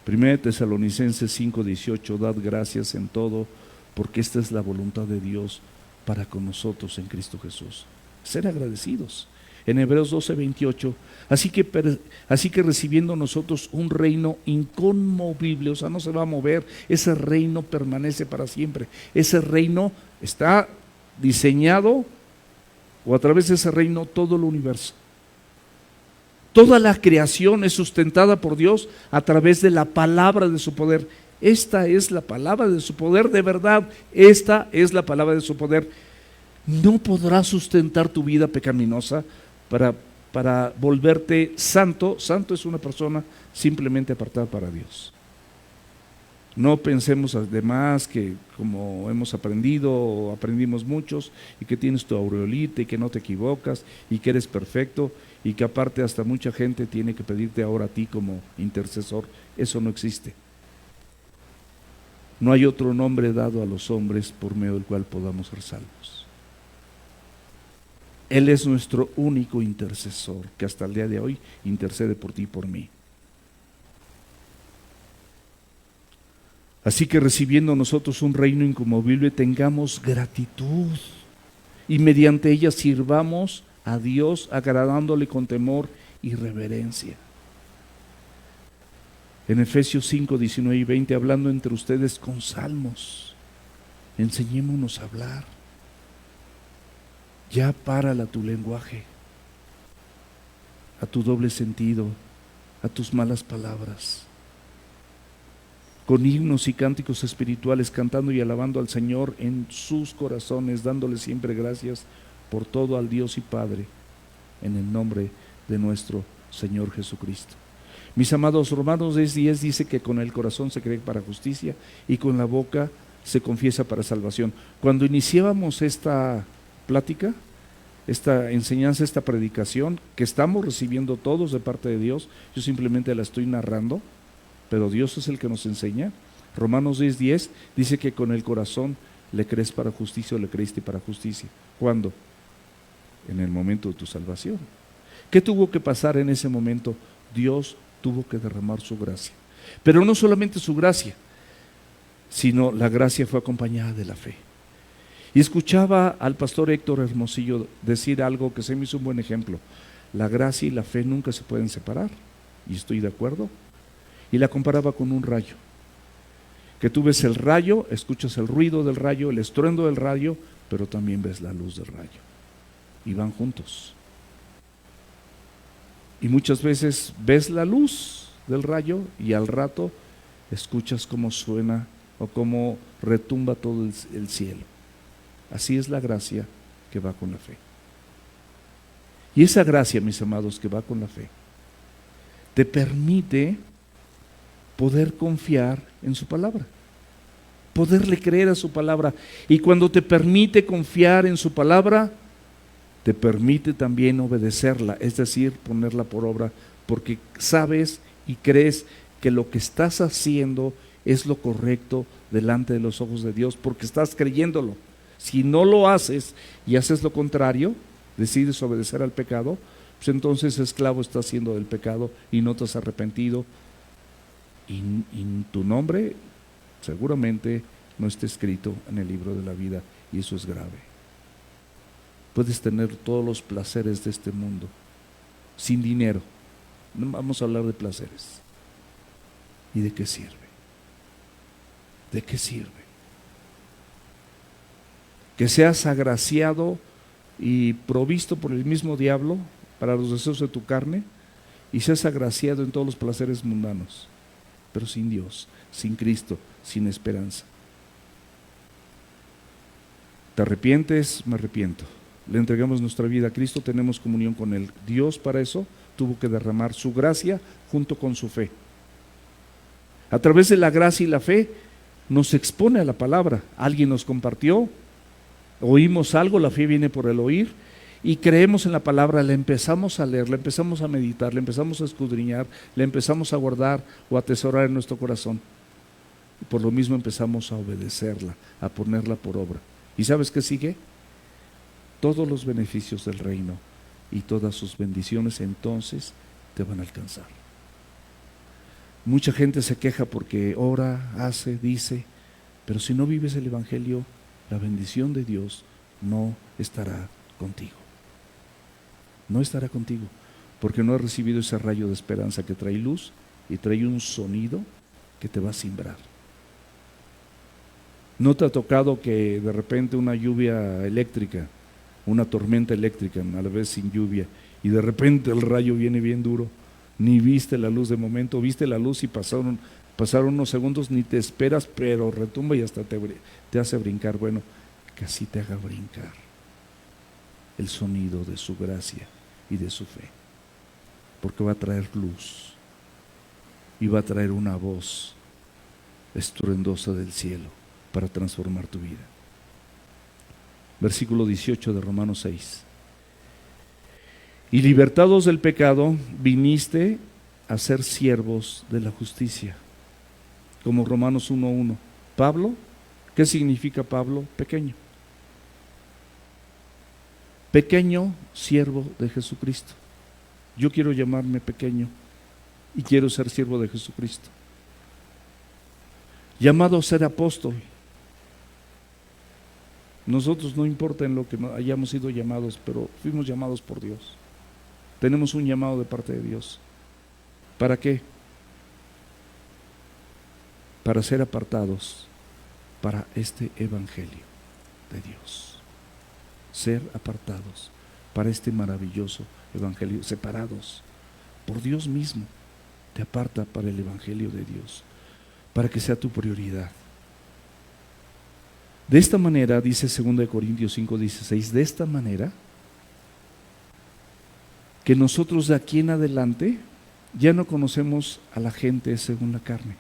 1 Tesalonicenses 5:18, dad gracias en todo, porque esta es la voluntad de Dios para con nosotros en Cristo Jesús. Ser agradecidos. En Hebreos 12:28, así que recibiendo nosotros un reino inconmovible, o sea, no se va a mover, ese reino permanece para siempre. Ese reino está diseñado, o a través de ese reino, todo el universo. Toda la creación es sustentada por Dios a través de la palabra de su poder. Esta es la palabra de su poder, de verdad, esta es la palabra de su poder. No podrás sustentar tu vida pecaminosa para volverte santo. Santo es una persona simplemente apartada para Dios. No pensemos además que como hemos aprendido o aprendimos muchos y que tienes tu aureolita y que no te equivocas y que eres perfecto y que aparte hasta mucha gente tiene que pedirte ahora a ti como intercesor. Eso no existe. No hay otro nombre dado a los hombres por medio del cual podamos ser salvos. Él es nuestro único intercesor que hasta el día de hoy intercede por ti y por mí. Así que recibiendo nosotros un reino inconmovible, tengamos gratitud y mediante ella sirvamos a Dios agradándole con temor y reverencia. En Efesios 5, 19 y 20, hablando entre ustedes con salmos, enseñémonos a hablar. Ya párala tu lenguaje, a tu doble sentido, a tus malas palabras. Con himnos y cánticos espirituales, cantando y alabando al Señor en sus corazones, dándole siempre gracias por todo al Dios y Padre, en el nombre de nuestro Señor Jesucristo. Mis amados, Romanos 10:10 dice que con el corazón se cree para justicia y con la boca se confiesa para salvación. Cuando iniciábamos esta plática, esta enseñanza, esta predicación que estamos recibiendo todos de parte de Dios, yo simplemente la estoy narrando, pero Dios es el que nos enseña. Romanos 10:10 dice que con el corazón le crees para justicia o le creíste para justicia. ¿Cuándo? En el momento de tu salvación. ¿Qué tuvo que pasar en ese momento? Dios tuvo que derramar su gracia. Pero no solamente su gracia, sino la gracia fue acompañada de la fe. Y escuchaba al pastor Héctor Hermosillo decir algo que se me hizo un buen ejemplo. La gracia y la fe nunca se pueden separar, y estoy de acuerdo. Y la comparaba con un rayo. Que tú ves el rayo, escuchas el ruido del rayo, el estruendo del rayo, pero también ves la luz del rayo. Y van juntos. Y muchas veces ves la luz del rayo y al rato escuchas cómo suena o cómo retumba todo el cielo. Así es la gracia que va con la fe. Y esa gracia, mis amados, que va con la fe, te permite poder confiar en su palabra. poderle creer a su palabra. Y cuando te permite confiar en su palabra, te permite también obedecerla, es decir, ponerla por obra, porque sabes y crees que lo que estás haciendo es lo correcto delante de los ojos de Dios, porque estás creyéndolo. Si no lo haces y haces lo contrario, decides obedecer al pecado, pues entonces esclavo estás siendo del pecado y no te has arrepentido, y tu nombre seguramente no está escrito en el libro de la vida, y eso es grave. Puedes tener todos los placeres de este mundo sin dinero. No vamos a hablar de placeres. ¿Y de qué sirve? ¿De qué sirve? Que seas agraciado y provisto por el mismo diablo para los deseos de tu carne, y seas agraciado en todos los placeres mundanos, pero sin Dios, sin Cristo, sin esperanza. ¿Te arrepientes? Me arrepiento. Le entregamos nuestra vida a Cristo, tenemos comunión con Él. Dios para eso tuvo que derramar su gracia junto con su fe. A través de la gracia y la fe nos expone a la palabra. Alguien nos compartió, oímos algo, la fe viene por el oír, y creemos en la palabra, la empezamos a leer, la empezamos a meditar, la empezamos a escudriñar, la empezamos a guardar o a atesorar en nuestro corazón. Y por lo mismo empezamos a obedecerla, a ponerla por obra. ¿Y sabes qué sigue? Todos los beneficios del reino y todas sus bendiciones entonces te van a alcanzar. Mucha gente se queja porque ora, hace, dice, pero si no vives el evangelio, la bendición de Dios no estará contigo. No estará contigo, porque no has recibido ese rayo de esperanza que trae luz y trae un sonido que te va a simbrar. ¿No te ha tocado que de repente una lluvia eléctrica, una tormenta eléctrica, a la vez sin lluvia, y de repente el rayo viene bien duro? Ni viste la luz de momento, viste la luz y pasaron unos segundos, ni te esperas, pero retumba y hasta te hace brincar. Bueno, que así te haga brincar el sonido de su gracia y de su fe, porque va a traer luz y va a traer una voz estruendosa del cielo para transformar tu vida. Versículo 18 de Romanos 6. Y libertados del pecado, viniste a ser siervos de la justicia. Como Romanos 1:1. Pablo, ¿qué significa Pablo? Pequeño. Pequeño siervo de Jesucristo. Yo quiero llamarme pequeño y quiero ser siervo de Jesucristo. Llamado a ser apóstol. Nosotros no importa en lo que hayamos sido llamados, pero fuimos llamados por Dios. Tenemos un llamado de parte de Dios. ¿Para qué? Para ser apartados para este evangelio de Dios. Ser apartados para este maravilloso evangelio, separados por Dios mismo. Te aparta para el evangelio de Dios, para que sea tu prioridad. De esta manera, dice 2 Corintios 5:16, de esta manera que nosotros de aquí en adelante ya no conocemos a la gente según la carne.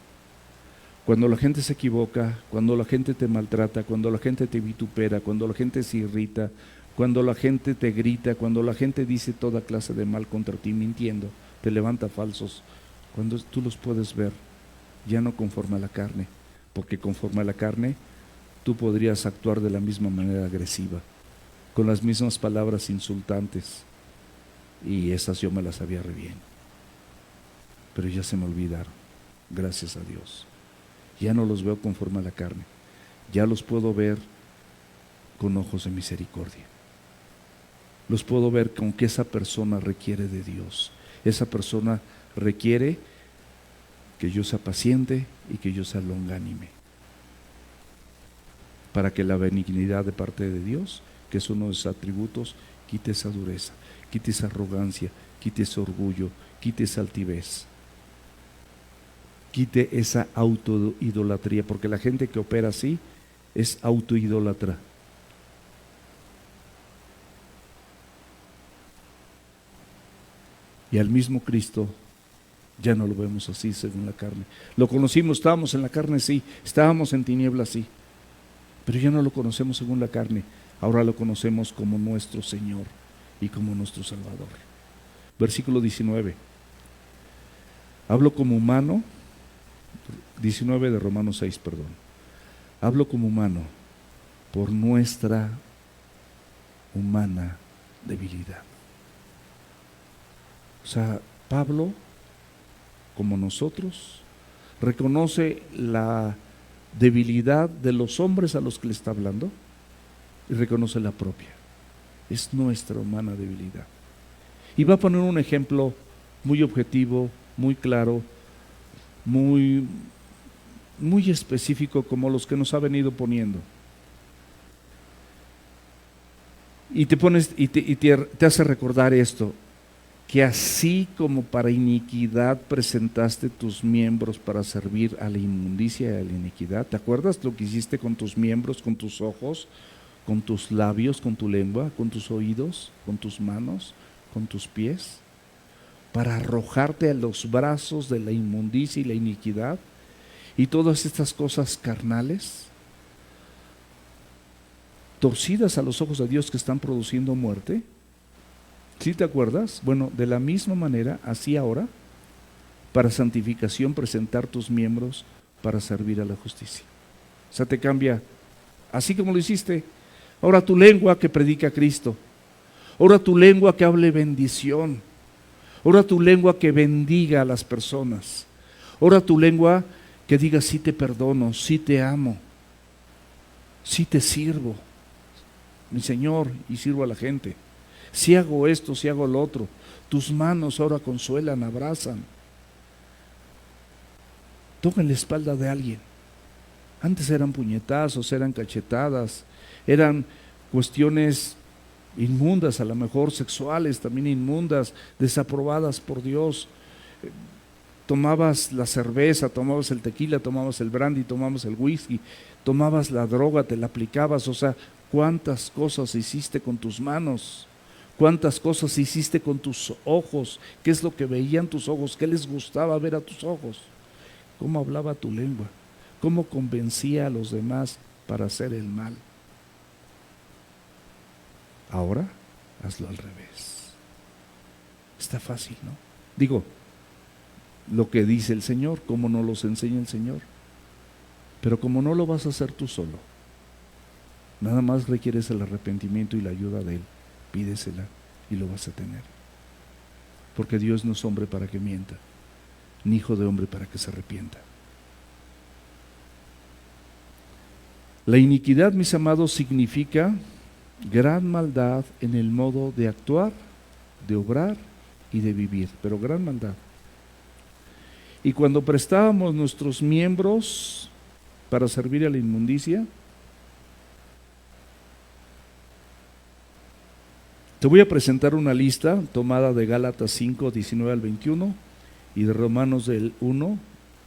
Cuando la gente se equivoca, cuando la gente te maltrata, cuando la gente te vitupera, cuando la gente se irrita, cuando la gente te grita, cuando la gente dice toda clase de mal contra ti mintiendo, te levanta falsos, cuando tú los puedes ver, ya no conforme a la carne, porque conforme a la carne tú podrías actuar de la misma manera agresiva, con las mismas palabras insultantes, y esas yo me las sabía re bien, pero ya se me olvidaron, gracias a Dios. Ya no los veo conforme a la carne, ya los puedo ver con ojos de misericordia. Los puedo ver con que esa persona requiere de Dios. Esa persona requiere que yo sea paciente y que yo sea longánime, para que la benignidad de parte de Dios, que es uno de sus atributos, quite esa dureza, quite esa arrogancia, quite ese orgullo, quite esa altivez, quite esa autoidolatría, porque la gente que opera así es autoidólatra. Y al mismo Cristo Ya no lo vemos así según la carne. Lo conocimos, estábamos en la carne, sí, estábamos en tinieblas, sí, pero ya no lo conocemos según la carne, ahora lo conocemos como nuestro Señor y como nuestro Salvador. Versículo 19. Hablo como humano, 19 de Romanos 6, perdón. Hablo como humano por nuestra humana debilidad. O sea, Pablo, como nosotros, reconoce la debilidad de los hombres a los que le está hablando y reconoce la propia. Es nuestra humana debilidad. Y va a poner un ejemplo muy objetivo, muy claro, muy específico, como los que nos ha venido poniendo. Y te hace recordar esto, que así como para iniquidad presentaste tus miembros para servir a la inmundicia y a la iniquidad. ¿Te acuerdas lo que hiciste con tus miembros, con tus ojos, con tus labios, con tu lengua, con tus oídos, con tus manos, con tus pies? Para arrojarte a los brazos de la inmundicia y la iniquidad y todas estas cosas carnales, torcidas a los ojos de Dios, que están produciendo muerte. ¿Sí te acuerdas? Bueno, de la misma manera, así ahora, para santificación, presentar tus miembros para servir a la justicia. O sea, te cambia, así como lo hiciste. Ahora tu lengua que predica a Cristo. Ahora tu lengua que hable bendición. Ahora tu lengua que bendiga a las personas. Ahora tu lengua que diga: sí te perdono, sí te amo, sí te sirvo, mi Señor, y sirvo a la gente. Si hago esto, si hago lo otro. Tus manos ahora consuelan, abrazan, tocan la espalda de alguien. Antes eran puñetazos, eran cachetadas, eran cuestiones inmundas, a lo mejor sexuales, también inmundas, desaprobadas por Dios. Tomabas la cerveza, tomabas el tequila, tomabas el brandy, tomabas el whisky, tomabas la droga, te la aplicabas. O sea, ¿cuántas cosas hiciste con tus manos? ¿Cuántas cosas hiciste con tus ojos? ¿Qué es lo que veían tus ojos? ¿Qué les gustaba ver a tus ojos? ¿Cómo hablaba tu lengua? ¿Cómo convencía a los demás para hacer el mal? Ahora, hazlo al revés. Está fácil, ¿no? Digo, lo que dice el Señor, como nos los enseña el Señor. Pero como no lo vas a hacer tú solo, nada más requieres el arrepentimiento y la ayuda de Él. Pídesela y lo vas a tener. Porque Dios no es hombre para que mienta, ni hijo de hombre para que se arrepienta. La iniquidad, mis amados, significa gran maldad en el modo de actuar, de obrar y de vivir, pero gran maldad. Y cuando prestábamos nuestros miembros para servir a la inmundicia, te voy a presentar una lista tomada de Gálatas 5, 19 al 21 y de Romanos del 1,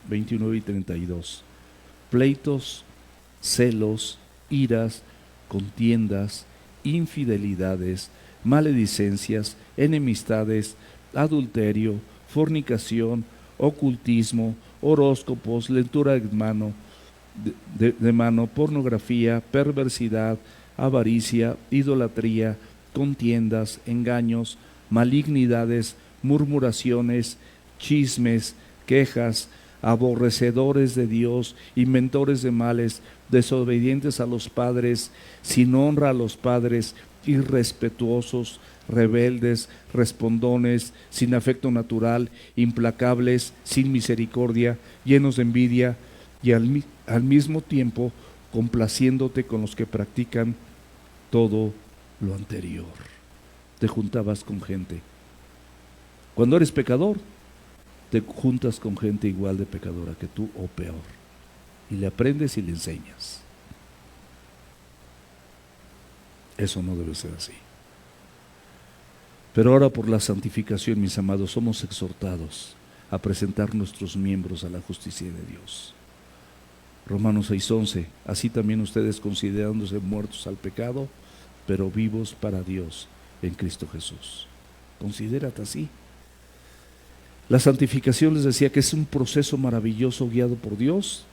29 y 32. Pleitos, celos, iras, contiendas, infidelidades, maledicencias, enemistades, adulterio, fornicación, ocultismo, horóscopos, lectura de mano, pornografía, perversidad, avaricia, idolatría, contiendas, engaños, malignidades, murmuraciones, chismes, quejas, aborrecedores de Dios, inventores de males, desobedientes a los padres, sin honra a los padres, irrespetuosos, rebeldes, respondones, sin afecto natural, implacables, sin misericordia, llenos de envidia y al mismo tiempo complaciéndote con los que practican todo lo anterior. Te juntabas con gente. Cuando eres pecador, te juntas con gente igual de pecadora que tú o peor, y le aprendes y le enseñas. Eso no debe ser así. Pero ahora, por la santificación, mis amados, somos exhortados a presentar nuestros miembros a la justicia de Dios. Romanos 6:11, así también ustedes, considerándose muertos al pecado, pero vivos para Dios en Cristo Jesús. Considérate así. La santificación, les decía, que es un proceso maravilloso guiado por Dios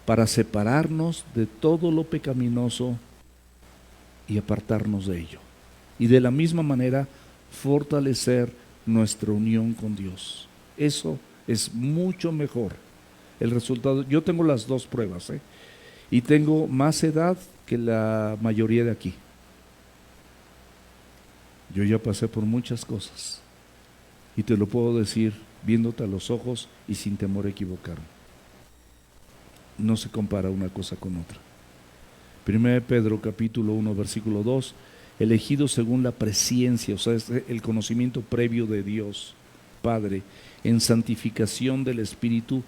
para separarnos de todo lo pecaminoso y apartarnos de ello. Y de la misma manera fortalecer nuestra unión con Dios. Eso es mucho mejor. El resultado, yo tengo las dos pruebas, y tengo más edad que la mayoría de aquí. Yo ya pasé por muchas cosas y te lo puedo decir viéndote a los ojos y sin temor a equivocarme. No se compara una cosa con otra. 1 Pedro capítulo 1 versículo 2, elegido según la presciencia, o sea, es el conocimiento previo de Dios Padre, en santificación del Espíritu.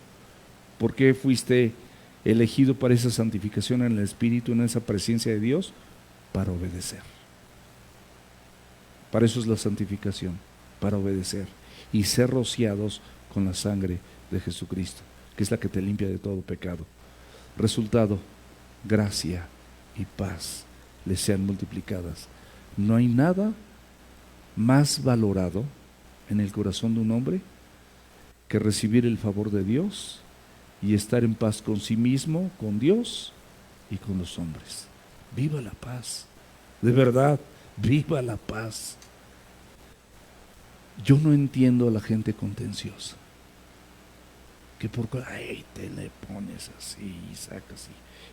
¿Por qué fuiste elegido para esa santificación en el Espíritu, en esa presencia de Dios? Para obedecer. Para eso es la santificación, para obedecer y ser rociados con la sangre de Jesucristo, que es la que te limpia de todo pecado. Resultado, gracia y paz les sean multiplicadas. No hay nada más valorado en el corazón de un hombre que recibir el favor de Dios y estar en paz con sí mismo, con Dios y con los hombres. Viva la paz, de verdad, viva la paz. Yo no entiendo a la gente contenciosa, que porque ay, te le pones así y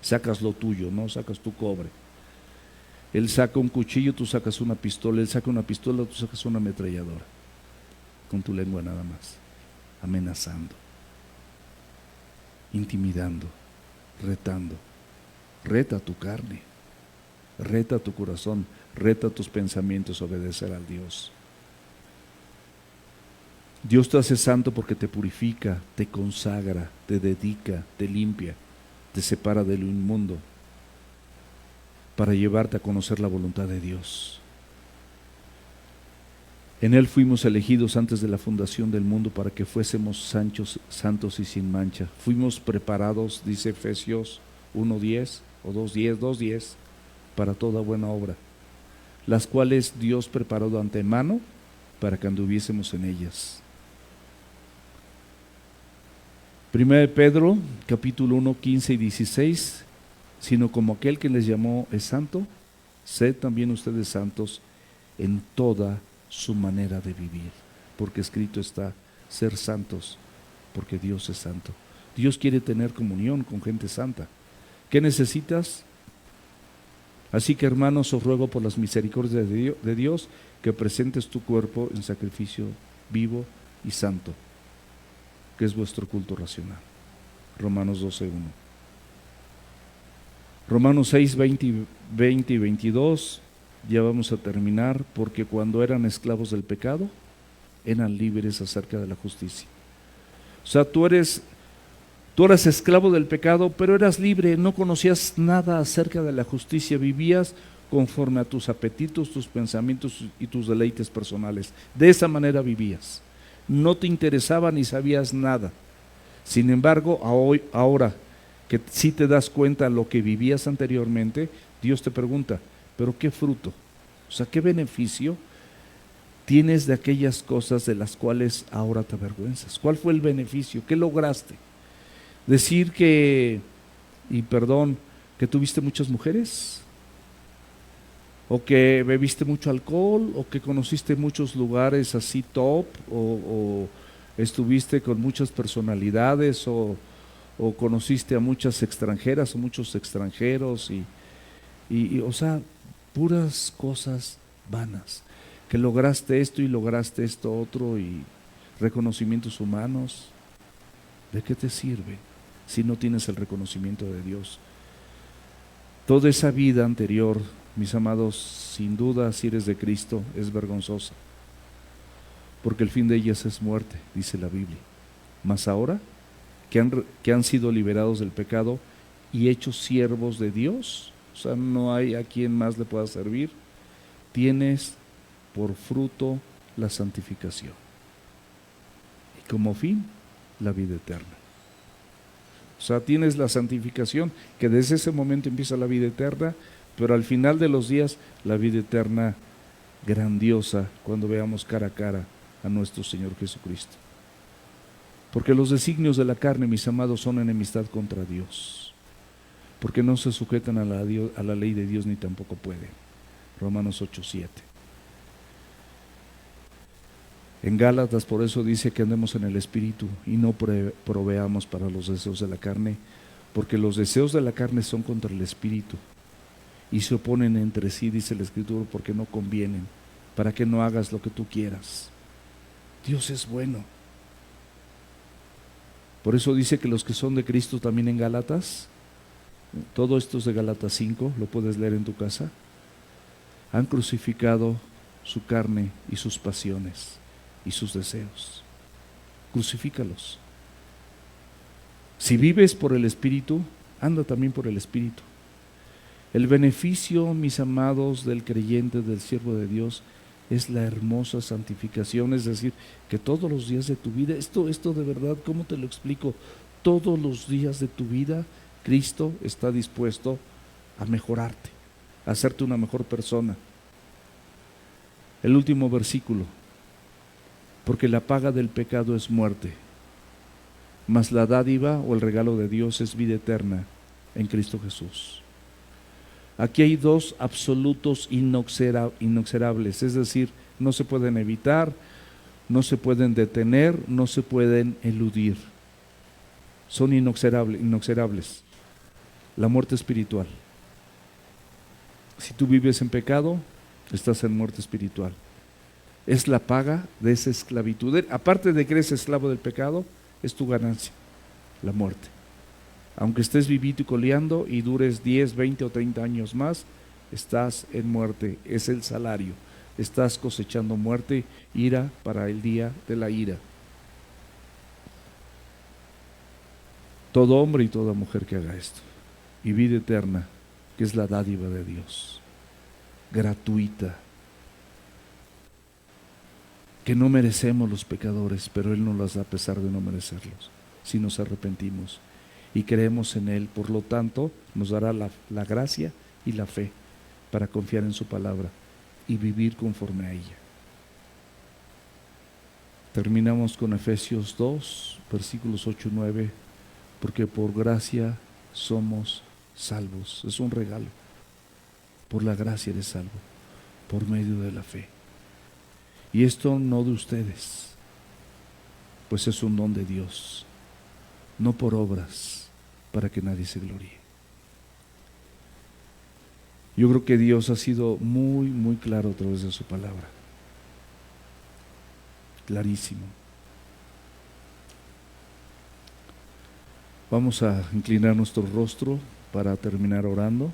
sacas lo tuyo, no sacas tu cobre. Él saca un cuchillo, tú sacas una pistola, él saca una pistola, tú sacas una ametralladora, con tu lengua nada más, amenazando, intimidando, retando. Reta tu carne, reta tu corazón, reta tus pensamientos a obedecer al Dios. Dios te hace santo porque te purifica, te consagra, te dedica, te limpia, te separa de lo inmundo, para llevarte a conocer la voluntad de Dios. En Él fuimos elegidos antes de la fundación del mundo para que fuésemos santos y sin mancha. Fuimos preparados, dice Efesios 1:10 o 2:10, para toda buena obra, las cuales Dios preparó de antemano para que anduviésemos en ellas. 1 Pedro capítulo 1, 15 y 16, sino como aquel que les llamó es santo, sed también ustedes santos en toda su manera de vivir, porque escrito está, ser santos, porque Dios es santo. Dios quiere tener comunión con gente santa. ¿Qué necesitas? Así que, hermanos, os ruego por las misericordias de Dios que presentes tu cuerpo en sacrificio vivo y santo, que es vuestro culto racional. Romanos 12:1. Romanos 6, 20 y 22, ya vamos a terminar, porque cuando eran esclavos del pecado, eran libres acerca de la justicia. O sea, tú eras esclavo del pecado, pero eras libre, no conocías nada acerca de la justicia, vivías conforme a tus apetitos, tus pensamientos y tus deleites personales. De esa manera vivías. No te interesaba ni sabías nada. Sin embargo, ahora que sí te das cuenta de lo que vivías anteriormente, Dios te pregunta, ¿pero qué fruto? O sea, ¿qué beneficio tienes de aquellas cosas de las cuales ahora te avergüenzas? ¿Cuál fue el beneficio? ¿Qué lograste? Decir que, y perdón, que tuviste muchas mujeres, o que bebiste mucho alcohol, o que conociste muchos lugares así top, o estuviste con muchas personalidades, o conociste a muchas extranjeras o muchos extranjeros, y o sea, puras cosas vanas, que lograste esto y lograste esto otro, y reconocimientos humanos. ¿De qué te sirve si no tienes el reconocimiento de Dios? Toda esa vida anterior, mis amados, sin duda, si eres de Cristo, es vergonzosa, porque el fin de ellas es muerte, dice la Biblia. Mas ahora, que han sido liberados del pecado y hechos siervos de Dios, o sea, no hay a quien más le pueda servir, tienes por fruto la santificación y como fin la vida eterna. O sea, tienes la santificación, que desde ese momento empieza la vida eterna, pero al final de los días la vida eterna grandiosa, cuando veamos cara a cara a nuestro Señor Jesucristo. Porque los designios de la carne, mis amados, son enemistad contra Dios, porque no se sujetan a la ley de Dios ni tampoco pueden. Romanos 8:7. En Gálatas por eso dice que andemos en el Espíritu y no proveamos para los deseos de la carne, porque los deseos de la carne son contra el Espíritu y se oponen entre sí, dice la Escritura, porque no convienen, para que no hagas lo que tú quieras. Dios es bueno. Por eso dice que los que son de Cristo también en Gálatas, todo esto es de Gálatas 5, lo puedes leer en tu casa, han crucificado su carne y sus pasiones y sus deseos. Crucifícalos. Si vives por el Espíritu, anda también por el Espíritu. El beneficio, mis amados, del creyente, del siervo de Dios, es la hermosa santificación, es decir, que todos los días de tu vida, esto de verdad, ¿cómo te lo explico? Todos los días de tu vida, Cristo está dispuesto a mejorarte, a hacerte una mejor persona. El último versículo, porque la paga del pecado es muerte, mas la dádiva o el regalo de Dios es vida eterna en Cristo Jesús. Aquí hay dos absolutos inexorables, es decir, no se pueden evitar, no se pueden detener, no se pueden eludir. Son inexorables. La muerte espiritual. Si tú vives en pecado, estás en muerte espiritual. Es la paga de esa esclavitud. Aparte de que eres esclavo del pecado, es tu ganancia, la muerte. Aunque estés vivito y coleando y dures 10, 20 o 30 años más, estás en muerte, es el salario. Estás cosechando muerte, ira para el día de la ira. Todo hombre y toda mujer que haga esto. Y vida eterna, que es la dádiva de Dios, gratuita, que no merecemos los pecadores, pero Él nos las da a pesar de no merecerlos, si nos arrepentimos y creemos en Él. Por lo tanto, nos dará la gracia y la fe para confiar en su palabra y vivir conforme a ella. Terminamos con Efesios 2, versículos 8 y 9, porque por gracia somos salvos. Es un regalo. Por la gracia eres salvo, por medio de la fe. Y esto no de ustedes, pues es un don de Dios, no por obras, para que nadie se gloríe. Yo creo que Dios ha sido muy, muy claro a través de su palabra. Clarísimo. Vamos a inclinar nuestro rostro para terminar orando.